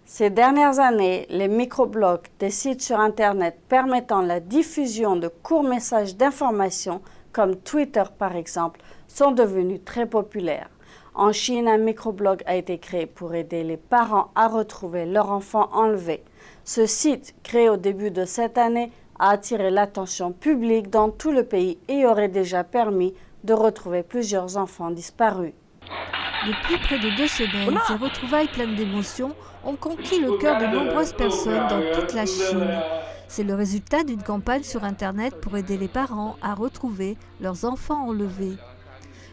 Ces dernières années, les microblogs, des sites sur Internet permettant la diffusion de courts messages d'information, comme Twitter par exemple, sont devenus très populaires. En Chine, un microblog a été créé pour aider les parents à retrouver leur enfant enlevé. Ce site, créé au début de cette année, a attiré l'attention publique dans tout le pays et aurait déjà permis de retrouver plusieurs enfants disparus. Depuis près de 2 semaines, ces retrouvailles pleines d'émotions ont conquis le cœur de nombreuses personnes dans toute la Chine. C'est le résultat d'une campagne sur Internet pour aider les parents à retrouver leurs enfants enlevés.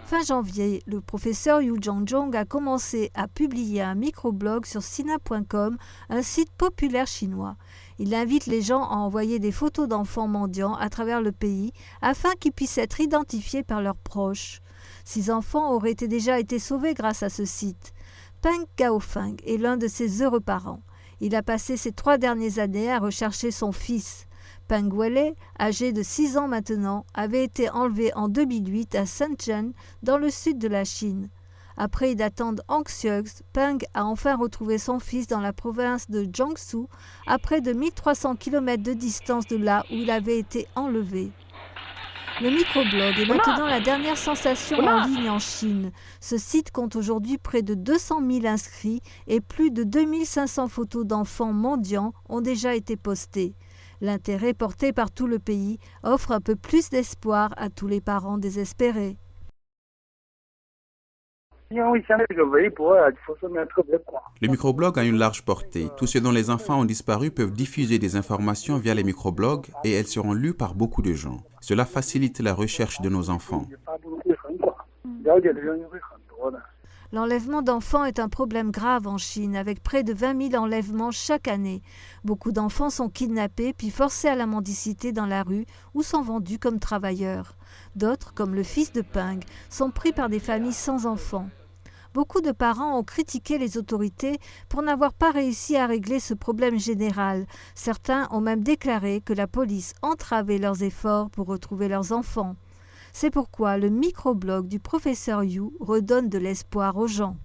Fin janvier, le professeur Yu Zhongjong a commencé à publier un microblog sur Sina.com, un site populaire chinois. Il invite les gens à envoyer des photos d'enfants mendiants à travers le pays afin qu'ils puissent être identifiés par leurs proches. 6 enfants auraient déjà été sauvés grâce à ce site. Peng Gaofeng est l'un de ces heureux parents. Il a passé ces 3 dernières années à rechercher son fils. Peng Wele, âgé de 6 ans maintenant, avait été enlevé en 2008 à Shenzhen, dans le sud de la Chine. Après une attente anxieuse, Peng a enfin retrouvé son fils dans la province de Jiangsu, à près de 1300 km de distance de là où il avait été enlevé. Le microblog est maintenant la dernière sensation en ligne en Chine. Ce site compte aujourd'hui près de 200 000 inscrits et plus de 2500 photos d'enfants mendiants ont déjà été postées. L'intérêt porté par tout le pays offre un peu plus d'espoir à tous les parents désespérés. Le microblog a une large portée. Tous ceux dont les enfants ont disparu peuvent diffuser des informations via les microblogs et elles seront lues par beaucoup de gens. Cela facilite la recherche de nos enfants. L'enlèvement d'enfants est un problème grave en Chine, avec près de 20 000 enlèvements chaque année. Beaucoup d'enfants sont kidnappés puis forcés à la mendicité dans la rue ou sont vendus comme travailleurs. D'autres, comme le fils de Peng, sont pris par des familles sans enfants. Beaucoup de parents ont critiqué les autorités pour n'avoir pas réussi à régler ce problème général. Certains ont même déclaré que la police entravait leurs efforts pour retrouver leurs enfants. C'est pourquoi le microblog du professeur Yu redonne de l'espoir aux gens.